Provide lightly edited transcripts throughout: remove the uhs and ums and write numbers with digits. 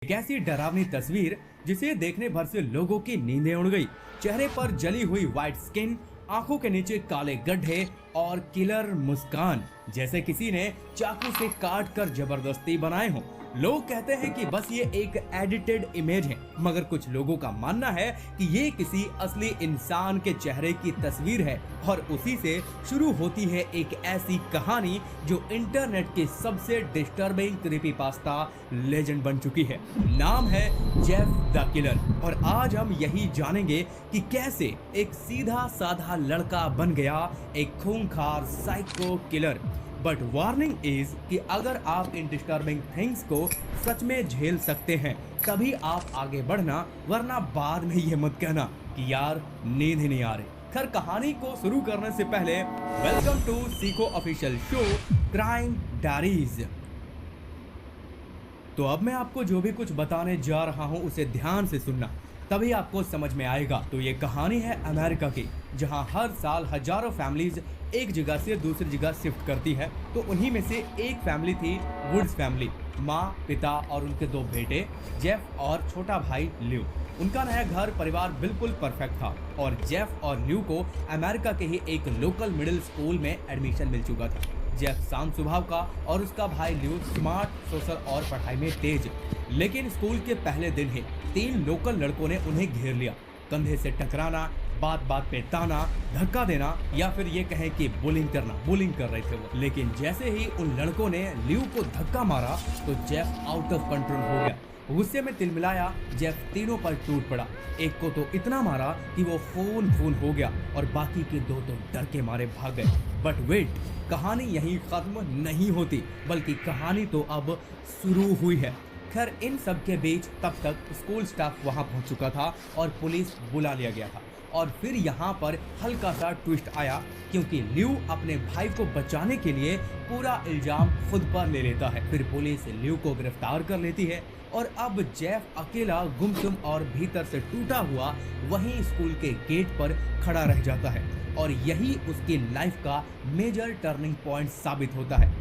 एक ऐसी डरावनी तस्वीर जिसे देखने भर से लोगों की नींदें उड़ गई। चेहरे पर जली हुई वाइट स्किन, आंखों के नीचे काले गड्ढे और किलर मुस्कान, जैसे किसी ने चाकू से काट कर जबरदस्ती बनाए हों। लोग कहते हैं कि बस ये एक एडिटेड इमेज है, मगर कुछ लोगों का मानना है कि ये किसी असली इंसान के चेहरे की तस्वीर है और उसी से शुरू होती है एक ऐसी कहानी जो इंटरनेट के सबसे डिस्टर्बिंग क्रीपीपास्ता लेजेंड बन चुकी है। नाम है जेफ द किलर और आज हम यही जानेंगे कि कैसे एक सीधा साधा लड़का बन गया एक खूंखार psycho killer. But warning is कि अगर आप इन डिस्टर्बिंग थिंग्स को सच में झेल सकते हैं तभी आप आगे बढ़ना, वरना बाद में ये मत कहना कि यार नींद ही नहीं आ रही। खैर, कहानी को शुरू करने से पहले वेलकम टू सीको ऑफिशियल शो क्राइम डायरीज। तो अब मैं आपको जो भी कुछ बताने जा रहा हूं उसे ध्यान से सुनना, तभी आपको समझ में आएगा। तो ये कहानी है अमेरिका की, जहां हर साल हजारों फैमिलीज एक जगह से दूसरी जगह शिफ्ट करती है। तो उन्हीं में से एक फैमिली थी वुड्स फैमिली। माँ, पिता और उनके दो बेटे जेफ और छोटा भाई ल्यू। उनका नया घर परिवार बिल्कुल परफेक्ट था और जेफ और ल्यू को अमेरिका के ही एक लोकल मिडिल स्कूल में एडमिशन मिल चुका था। जेफ शांत स्वभाव का और उसका भाई ल्यू स्मार्ट, सोशल और पढ़ाई में तेज। लेकिन स्कूल के पहले दिन ही तीन लोकल लड़कों ने उन्हें घेर लिया। कंधे से टकराना, बात बात पे ताना, धक्का देना या फिर ये कहें कि बुलिंग कर रहे थे वो। लेकिन जैसे ही उन लड़कों ने ल्यू को धक्का मारा तो जेफ आउट ऑफ कंट्रोल हो गया। गुस्से में तिलमिलाया जेफ तीनों पर टूट पड़ा। एक को तो इतना मारा कि वो खून खून हो गया और बाकी के दो तो डर के मारे भाग गए। बट वेट, कहानी यहीं खत्म नहीं होती, बल्कि कहानी तो अब शुरू हुई है। खैर, इन सब के बीच तब तक स्कूल स्टाफ वहां पहुंच चुका था और पुलिस बुला लिया गया था। और फिर यहाँ पर हल्का सा ट्विस्ट आया, क्योंकि ल्यू अपने भाई को बचाने के लिए पूरा इल्जाम खुद पर ले लेता है। फिर पुलिस ल्यू को गिरफ्तार कर लेती है और अब जेफ अकेला, गुमसुम और भीतर से टूटा हुआ वहीं स्कूल के गेट पर खड़ा रह जाता है। और यही उसकी लाइफ का मेजर टर्निंग पॉइंट साबित होता है।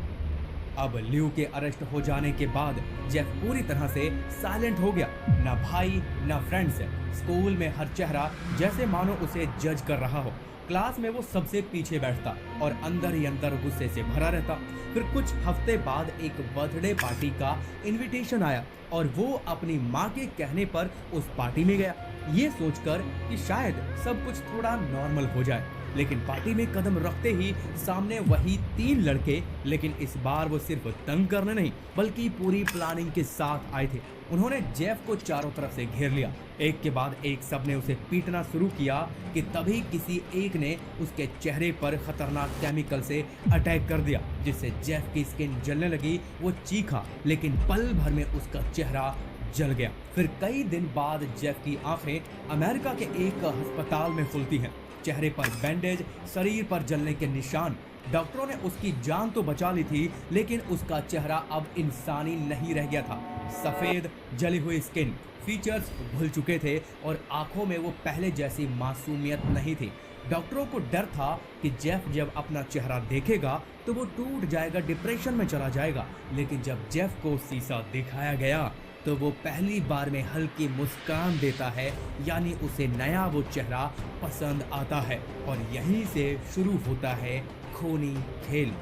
अब ल्यू के अरेस्ट हो जाने के बाद जेफ पूरी तरह से साइलेंट हो गया। ना भाई ना फ्रेंड्स। स्कूल में हर चेहरा जैसे मानो उसे जज कर रहा हो। क्लास में वो सबसे पीछे बैठता और अंदर ही अंदर गुस्से से भरा रहता। फिर कुछ हफ्ते बाद एक बर्थडे पार्टी का इनविटेशन आया और वो अपनी माँ के कहने पर उस पार्टी में गया, ये सोचकर कि शायद सब कुछ थोड़ा नॉर्मल हो जाए। लेकिन पार्टी में कदम रखते ही सामने वही तीन लड़के, लेकिन इस बार वो सिर्फ तंग करने नहीं बल्कि पूरी प्लानिंग के साथ आए थे। उन्होंने जेफ को चारों तरफ से घेर लिया। एक के बाद एक सबने उसे पीटना शुरू किया कि तभी किसी एक ने उसके चेहरे पर खतरनाक केमिकल से अटैक कर दिया, जिससे जेफ की स्किन जलने लगी। वो चीखा, लेकिन पल भर में उसका चेहरा जल गया। फिर कई दिन बाद जेफ की आंखें अमेरिका के एक अस्पताल में खुलती हैं। चेहरे पर बैंडेज, शरीर पर जलने के निशान। डॉक्टरों ने उसकी जान तो बचा ली थी, लेकिन उसका चेहरा अब इंसानी नहीं रह गया था। सफेद जली हुई स्किन, फीचर्स भूल चुके थे और आंखों में वो पहले जैसी मासूमियत नहीं थी। डॉक्टरों को डर था कि जेफ जब अपना चेहरा देखेगा तो वो टूट जाएगा, डिप्रेशन में चला जाएगा। लेकिन जब जेफ को शीशा दिखाया गया तो वो पहली बार में हल्की मुस्कान देता है, यानी उसे नया वो चेहरा पसंद आता है। और यहीं से शुरू होता है खूनी खेल।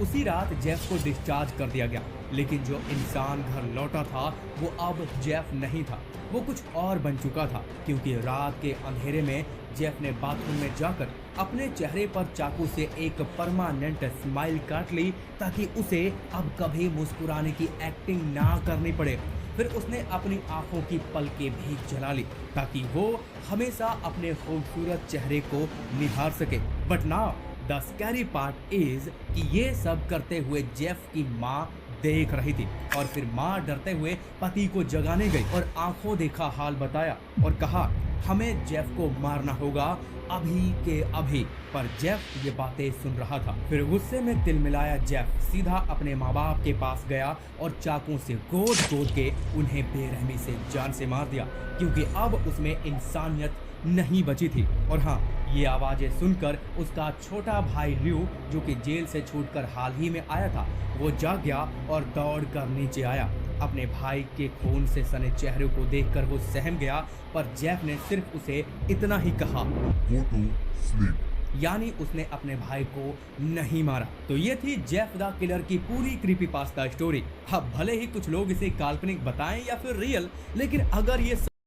उसी रात जेफ को डिस्चार्ज कर दिया गया, लेकिन जो इंसान घर लौटा था वो अब जेफ नहीं था, वो कुछ और बन चुका था। क्योंकि रात के अंधेरे में जेफ ने बाथरूम में जाकर अपने चेहरे पर चाकू से एक परमानेंट स्माइल काट ली, ताकि उसे अब कभी मुस्कुराने की एक्टिंग ना करनी पड़े। फिर उसने अपनी आंखों की पलकें भी जला ली, ताकि वो हमेशा अपने खूबसूरत चेहरे को निहार सके। But now the scary part is कि ये सब करते हुए जेफ की माँ देख रही थी। और फिर माँ डरते हुए पति को जगाने गई और आंखों देखा हाल बताया और कहा, हमें जेफ को मारना होगा अभी के अभी। पर जेफ ये बातें सुन रहा था। फिर गुस्से में तिलमिलाया जेफ सीधा अपने माँ बाप के पास गया और चाकू से गोद गोद के उन्हें बेरहमी से जान से मार दिया, क्योंकि अब उसमें इंसानियत नहीं बची थी। और हाँ, ये आवाजें सुनकर उसका छोटा भाई ल्यू, जो कि जेल से छूटकर हाल ही में आया था, वो जाग गया और दौड़ कर नीचे आया। अपने भाई के खून से सने चेहरे को देखकर वो सहम गया, पर जेफ ने सिर्फ उसे इतना ही कहा, गो टू स्लीप। यानी उसने अपने भाई को नहीं मारा। तो ये थी जेफ द किलर की पूरी क्रीपीपास्ता स्टोरी। अब भले ही कुछ लोग इसे काल्पनिक बताएं या फिर रियल, लेकिन अगर ये